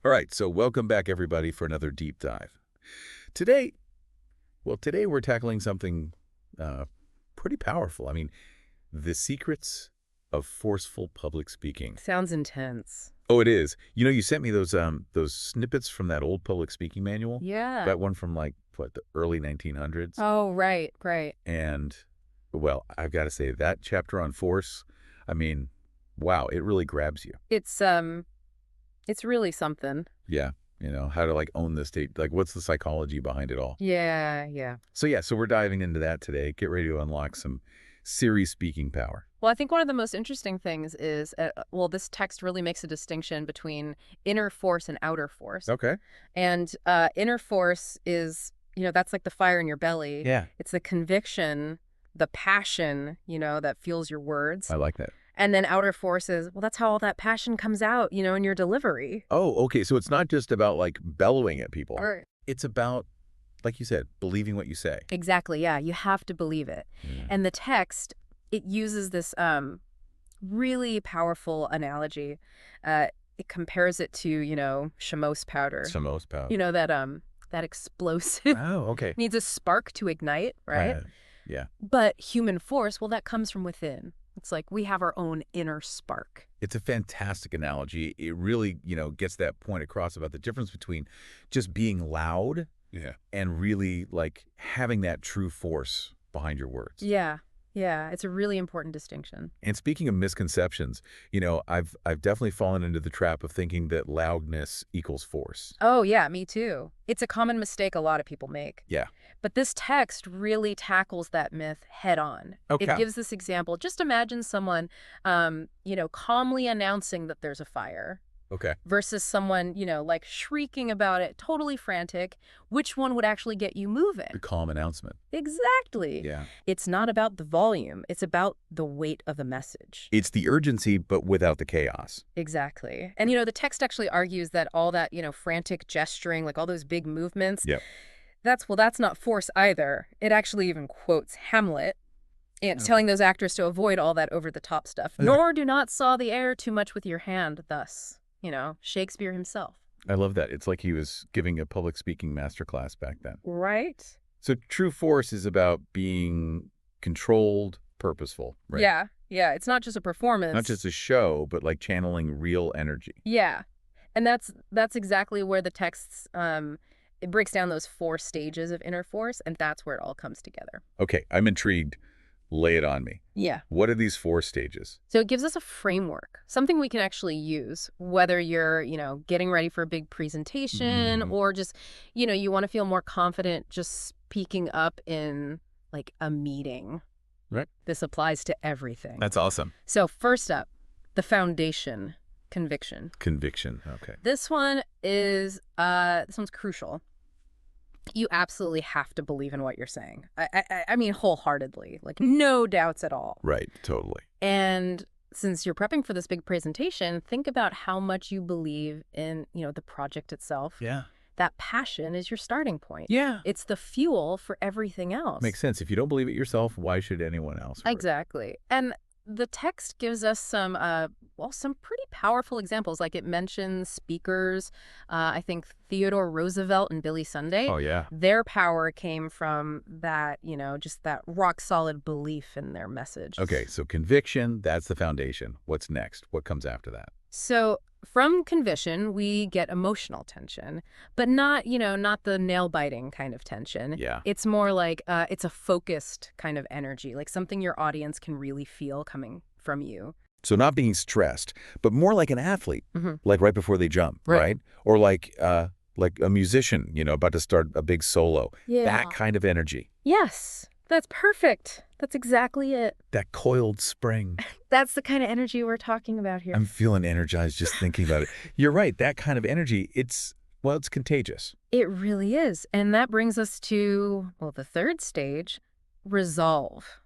All right, so welcome back, everybody, for another deep dive. Today, today we're tackling something uh, pretty powerful. I mean, the secrets of forceful public speaking. Sounds intense. Oh, it is. You know, you sent me those snippets from that old public speaking manual. Yeah. That one from like the early 1900s. Oh, right, right. And well, I've got to say that chapter on force, I mean, wow, it really grabs you. It's really something. Yeah, how to like own the state, like what's the psychology behind it all. Yeah, yeah. So we're diving into that today. Get ready to unlock some serious speaking power. Well, I think one of the most interesting things is, this text really makes a distinction between inner force and outer force. Okay. And inner force is, that's like the fire in your belly. Yeah. It's the conviction, the passion, that fuels your words. I like that. And then outer force is, well, that's how all that passion comes out, in your delivery. Oh, okay. So it's not just about like bellowing at people. Right. It's about, like you said, believing what you say. Exactly. Yeah. You have to believe it. Yeah. And the text, it uses this really powerful analogy. It compares it to, Shamos powder. Shamos powder. That explosive Oh, okay. needs a spark to ignite, right? Yeah. But human force, well, that comes from within. It's like we have our own inner spark. It's a fantastic analogy. It really, gets that point across about the difference between just being loud and really like having that true force behind your words. Yeah. Yeah, it's a really important distinction. And speaking of misconceptions, I've definitely fallen into the trap of thinking that loudness equals force. Oh, yeah, me too. It's a common mistake a lot of people make. Yeah. But this text really tackles that myth head on. Okay. It gives this example. Just imagine someone, calmly announcing that there's a fire. Okay. Versus someone, like shrieking about it, totally frantic. Which one would actually get you moving? The calm announcement. Exactly. Yeah. It's not about the volume. It's about the weight of the message. It's the urgency, but without the chaos. Exactly. And, the text actually argues that all that, frantic gesturing, like all those big movements, Yep. that's not force either. It actually even quotes Hamlet. And telling those actors to avoid all that over-the-top stuff. Nor do not saw the air too much with your hand thus. Shakespeare himself. I love that. It's like he was giving a public speaking masterclass back then. Right? So true force is about being controlled, purposeful, right? Yeah. Yeah. It's not just a performance. Not just a show, but like channeling real energy. Yeah. And that's exactly where the texts, it breaks down those 4 stages of inner force, and that's where it all comes together. Okay, I'm intrigued. Lay it on me. Yeah. What are these 4 stages? So it gives us a framework, something we can actually use, whether you're, getting ready for a big presentation or just, you want to feel more confident just speaking up in like a meeting. Right. This applies to everything. That's awesome. So first up, the foundation, conviction. Conviction. Okay. This one's crucial. You absolutely have to believe in what you're saying. I mean, wholeheartedly, like no doubts at all. Right. Totally. And since you're prepping for this big presentation, think about how much you believe in, the project itself. Yeah. That passion is your starting point. Yeah. It's the fuel for everything else. Makes sense. If you don't believe it yourself, why should anyone else? Exactly. And the text gives us some pretty powerful examples. Like it mentions speakers. I think Theodore Roosevelt and Billy Sunday. Oh, yeah. Their power came from that, just that rock solid belief in their message. Okay, so conviction, that's the foundation. What's next? What comes after that? So from conviction, we get emotional tension, but not the nail-biting kind of tension. Yeah. It's more like it's a focused kind of energy, like something your audience can really feel coming from you. So not being stressed, but more like an athlete, like right before they jump, right? Or like a musician, about to start a big solo. Yeah. That kind of energy. Yes, that's perfect. That's exactly it. That coiled spring. That's the kind of energy we're talking about here. I'm feeling energized just thinking about it. You're right. That kind of energy, it's contagious. It really is. And that brings us to, the third stage, resolve.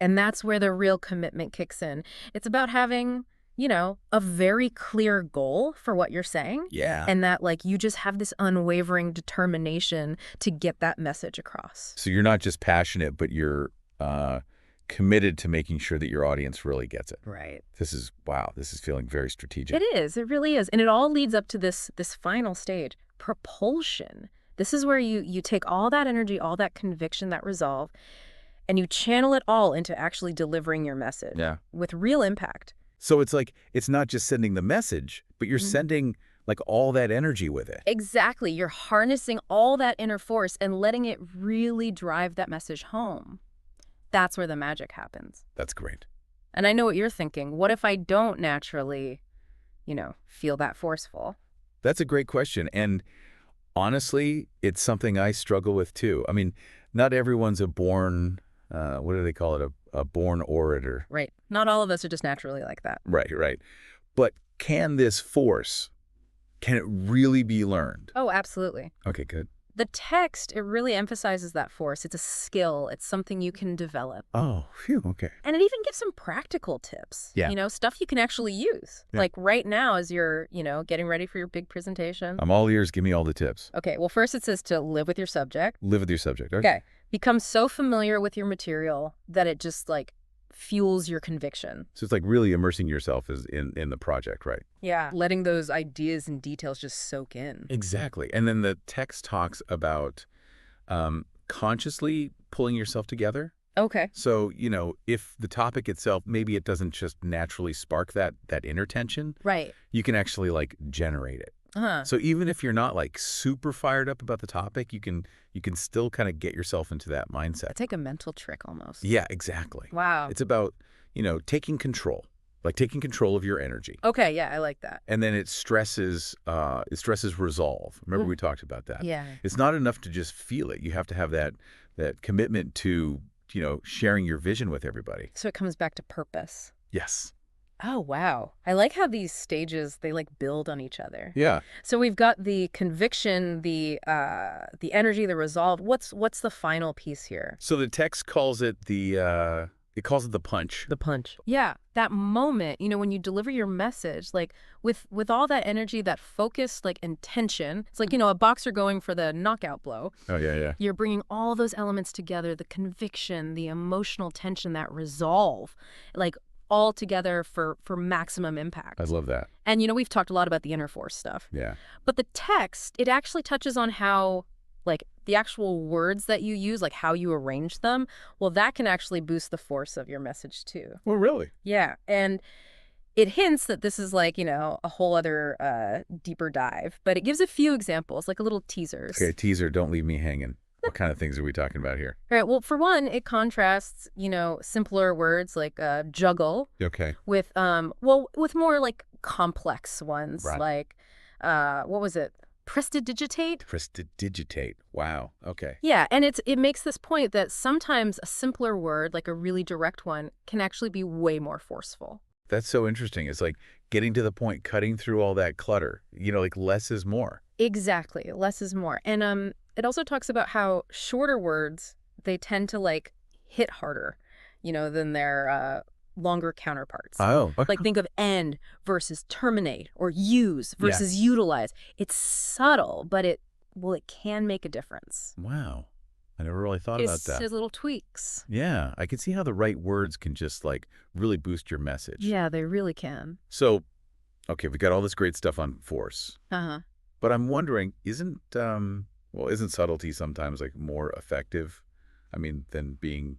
And that's where the real commitment kicks in. It's about having, a very clear goal for what you're saying. Yeah. And that, you just have this unwavering determination to get that message across. So you're not just passionate, but committed to making sure that your audience really gets it. Right. Wow, this is feeling very strategic. It is. It really is. And it all leads up to this final stage, propulsion. This is where you take all that energy, all that conviction, that resolve, and you channel it all into actually delivering your message with real impact. So it's like, it's not just sending the message, but you're sending like all that energy with it. Exactly. You're harnessing all that inner force and letting it really drive that message home. That's where the magic happens. That's great. And I know what you're thinking. What if I don't naturally, feel that forceful? That's a great question. And honestly, it's something I struggle with too. I mean, not everyone's a born, what do they call it? A born orator. Right. Not all of us are just naturally like that. Right. But can this force, can it really be learned? Oh, absolutely. Okay, good. The text, it really emphasizes that force. It's a skill. It's something you can develop. Oh, phew, okay. And it even gives some practical tips. Yeah. Stuff you can actually use. Yeah. Like right now as you're, getting ready for your big presentation. I'm all ears. Give me all the tips. Okay, well, first it says to live with your subject. Live with your subject. Okay. Become so familiar with your material that it just, fuels your conviction. So it's like really immersing yourself in the project, right? Yeah. Letting those ideas and details just soak in. Exactly. And then the text talks about consciously pulling yourself together. Okay. So, if the topic itself, maybe it doesn't just naturally spark that inner tension. Right. You can actually generate it. Uh-huh. So even if you're not super fired up about the topic, you can still kind of get yourself into that mindset. It's like a mental trick almost. Yeah, exactly. Wow. It's about, taking control, taking control of your energy. Okay, yeah, I like that. And then it stresses resolve. Remember we talked about that. Yeah. It's not enough to just feel it. You have to have that commitment to, sharing your vision with everybody. So it comes back to purpose. Yes. Oh, wow. I like how these stages, they build on each other. Yeah. So we've got the conviction, the energy, the resolve. What's the final piece here? So the text calls it the punch. The punch. Yeah. That moment, when you deliver your message, with all that energy, that focus, intention, it's like, a boxer going for the knockout blow. Oh, yeah. You're bringing all those elements together, the conviction, the emotional tension, that resolve, all together for maximum impact. I love that. And, we've talked a lot about the inner force stuff. Yeah. But the text, it actually touches on how, the actual words that you use, how you arrange them, well, that can actually boost the force of your message too. Well, really? Yeah. And it hints that this is a whole other deeper dive, but it gives a few examples, a little teasers. Okay, teaser, don't leave me hanging. What kind of things are we talking about here? All right. Well, for one, it contrasts, simpler words like juggle. Okay. With with more complex ones, Right. What was it? Prestidigitate? Prestidigitate. Wow. Okay. Yeah, and it makes this point that sometimes a simpler word, a really direct one, can actually be way more forceful. That's so interesting. It's getting to the point, cutting through all that clutter. Less is more. Exactly. Less is more. And it also talks about how shorter words, they tend to hit harder, than their longer counterparts. Oh. Okay. Think of end versus terminate, or use versus utilize. It's subtle, but it can make a difference. Wow. I never really thought about that. It's little tweaks. Yeah. I can see how the right words can just really boost your message. Yeah, they really can. So, okay, we got all this great stuff on force. Uh-huh. But I'm wondering, isn't subtlety sometimes more effective? I mean, than being,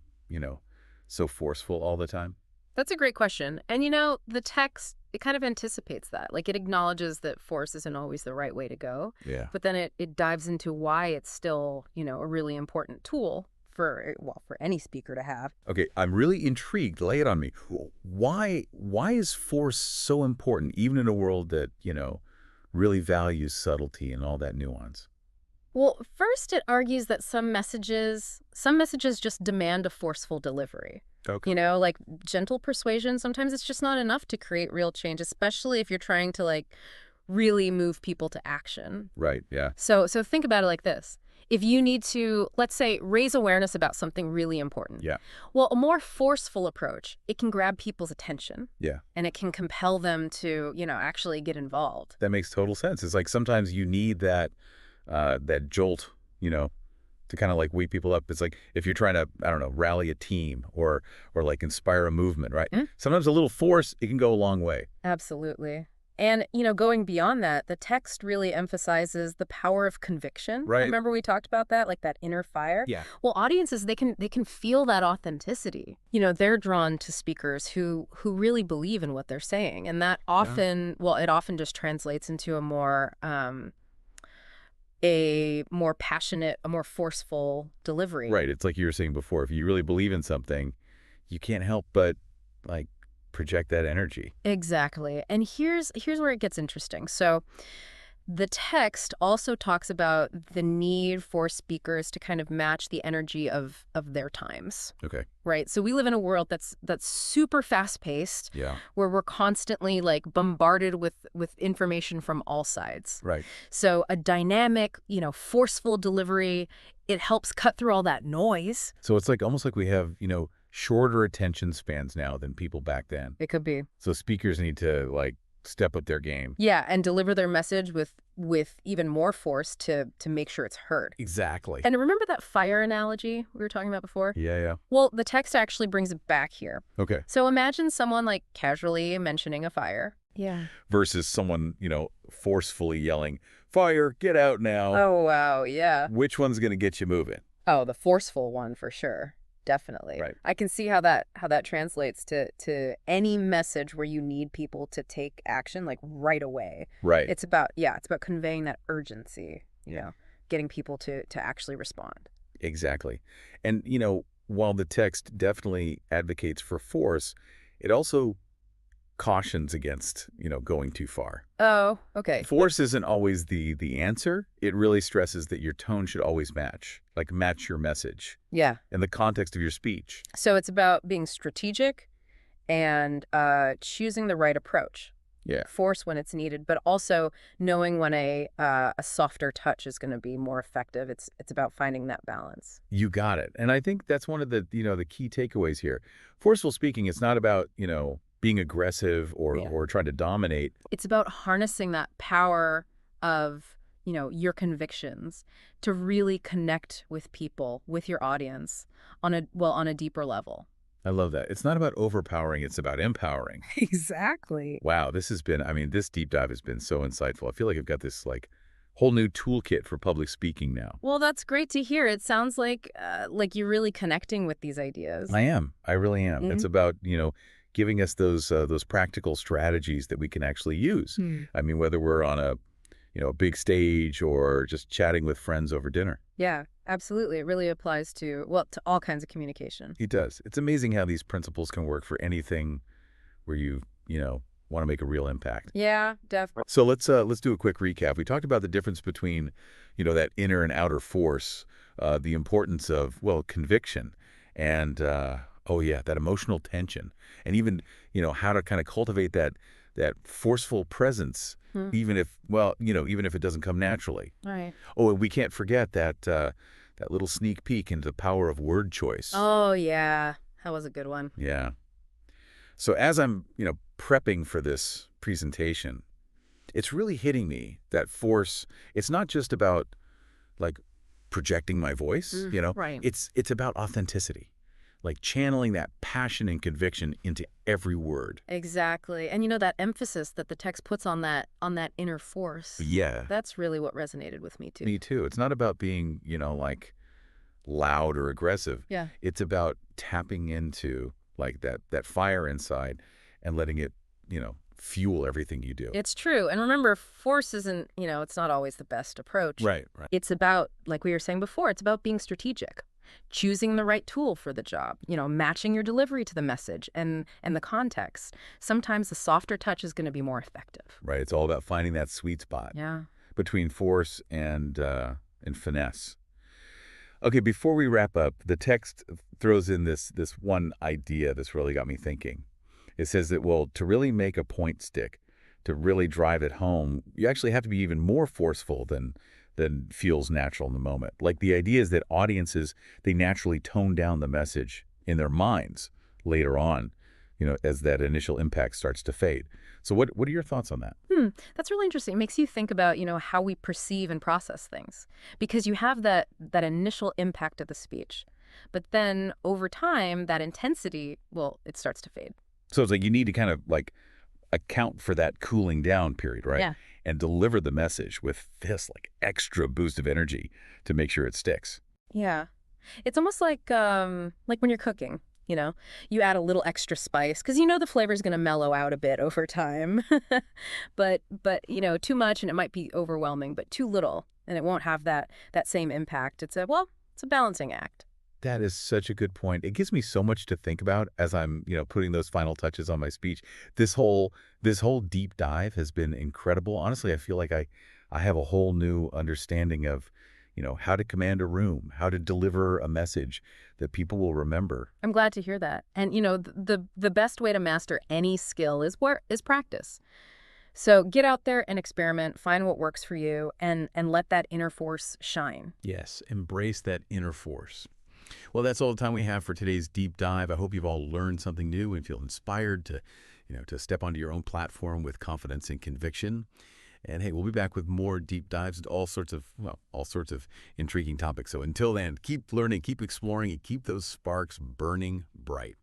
so forceful all the time? That's a great question. And the text, it kind of anticipates that. It acknowledges that force isn't always the right way to go. Yeah. But then it dives into why it's still, a really important tool for any speaker to have. Okay, I'm really intrigued. Lay it on me. Why is force so important, even in a world that, really values subtlety and all that nuance? Well, first it argues that some messages just demand a forceful delivery. Okay. Gentle persuasion, sometimes it's just not enough to create real change, especially if you're trying to really move people to action. Right, yeah. So think about it like this. If you need to, let's say, raise awareness about something really important. Yeah. Well, a more forceful approach, it can grab people's attention. Yeah. And it can compel them to, actually get involved. That makes total sense. It's sometimes you need that jolt, to to kind of like wake people up. It's like if you're trying to, I don't know, rally a team or like inspire a movement, right? Mm. Sometimes a little force, it can go a long way. Absolutely. And, going beyond that, the text really emphasizes the power of conviction. Right. Remember we talked about that, like that inner fire? Yeah. Well, audiences, they can feel that authenticity. They're drawn to speakers who really believe in what they're saying. And that often, well, it often just translates into a more passionate, a more forceful delivery. Right. It's like you were saying before, if you really believe in something, you can't help but like project that energy. Exactly. And here's where it gets interesting. So the text also talks about the need for speakers to kind of match the energy of their times, Okay. right? So we live in a world that's super fast-paced, Yeah. where we're constantly like bombarded with information from all sides. Right. So a dynamic, forceful delivery, it helps cut through all that noise. So it's like almost like we have, shorter attention spans now than people back then. It could be. So speakers need to like step up their game. Yeah, and deliver their message with even more force to make sure it's heard. Exactly. And remember that fire analogy we were talking about before? Yeah, yeah. Well, the text actually brings it back here. Okay. So imagine someone like casually mentioning a fire. Yeah. Versus someone, forcefully yelling, "Fire, get out now." Oh, wow, yeah. Which one's going to get you moving? Oh, the forceful one for sure. Definitely. Right. I can see how that translates to any message where you need people to take action like right away. Right. It's about conveying that urgency, getting people to actually respond. Exactly. And, while the text definitely advocates for force, it also cautions against, going too far. Oh, okay. Force isn't always the answer. It really stresses that your tone should always match your message Yeah. and the context of your speech. So it's about being strategic and choosing the right approach. Yeah. Force when it's needed, but also knowing when a softer touch is going to be more effective. It's about finding that balance. You got it. And I think that's one of the, the key takeaways here. Forceful speaking, it's not about, being aggressive or trying to dominate. It's about harnessing that power of, your convictions to really connect with people, with your audience on a deeper level. I love that. It's not about overpowering, it's about empowering. Exactly. Wow, this deep dive has been so insightful. I feel like I've got this whole new toolkit for public speaking now. Well, that's great to hear. It sounds like you're really connecting with these ideas. I am. I really am. Mm-hmm. It's about, giving us those practical strategies that we can actually use. I mean, whether we're on a big stage or just chatting with friends over dinner. Yeah, absolutely. It really applies to all kinds of communication. It does. It's amazing how these principles can work for anything where you want to make a real impact. Yeah, definitely. So let's do a quick recap. We talked about the difference between, that inner and outer force, the importance of, conviction and, that emotional tension, and even, how to kind of cultivate that forceful presence, even if it doesn't come naturally. Right. Oh, and we can't forget that little sneak peek into the power of word choice. Oh, yeah. That was a good one. Yeah. So as I'm, prepping for this presentation, it's really hitting me that force, it's not just about projecting my voice, Right. It's about authenticity, channeling that passion and conviction into every word. Exactly. And that emphasis that the text puts on that inner force. Yeah. That's really what resonated with me too. Me too. It's not about being, loud or aggressive. Yeah. It's about tapping into that fire inside and letting it, fuel everything you do. It's true. And remember, force isn't, it's not always the best approach. Right. It's about, like we were saying before, it's about being strategic, choosing the right tool for the job, matching your delivery to the message and the context. Sometimes the softer touch is going to be more effective. Right. It's all about finding that sweet spot between force and finesse. Okay, before we wrap up, the text throws in this one idea that's really got me thinking. It says that, to really make a point stick, to really drive it home, you actually have to be even more forceful than feels natural in the moment. The idea is that audiences, they naturally tone down the message in their minds later on as that initial impact starts to fade. So what are your thoughts on that? That's really interesting. It makes you think about, how we perceive and process things. Because you have that initial impact of the speech. But then over time, that intensity, well, it starts to fade. So it's like you need to kind of like account for that cooling down period, right? Yeah. And deliver the message with this like extra boost of energy to make sure it sticks. Yeah. It's almost like when you're cooking, you add a little extra spice because the flavor is going to mellow out a bit over time. But too much and it might be overwhelming, but too little and it won't have that same impact. It's a balancing act. That is such a good point. It gives me so much to think about as I'm, putting those final touches on my speech. This whole deep dive has been incredible. Honestly, I feel like I have a whole new understanding of, how to command a room, how to deliver a message that people will remember. I'm glad to hear that. And the best way to master any skill is practice. So get out there and experiment, find what works for you, and let that inner force shine. Yes, embrace that inner force. Well, that's all the time we have for today's deep dive. I hope you've all learned something new and feel inspired to step onto your own platform with confidence and conviction. And hey, we'll be back with more deep dives into all sorts of intriguing topics. So until then, keep learning, keep exploring, and keep those sparks burning bright.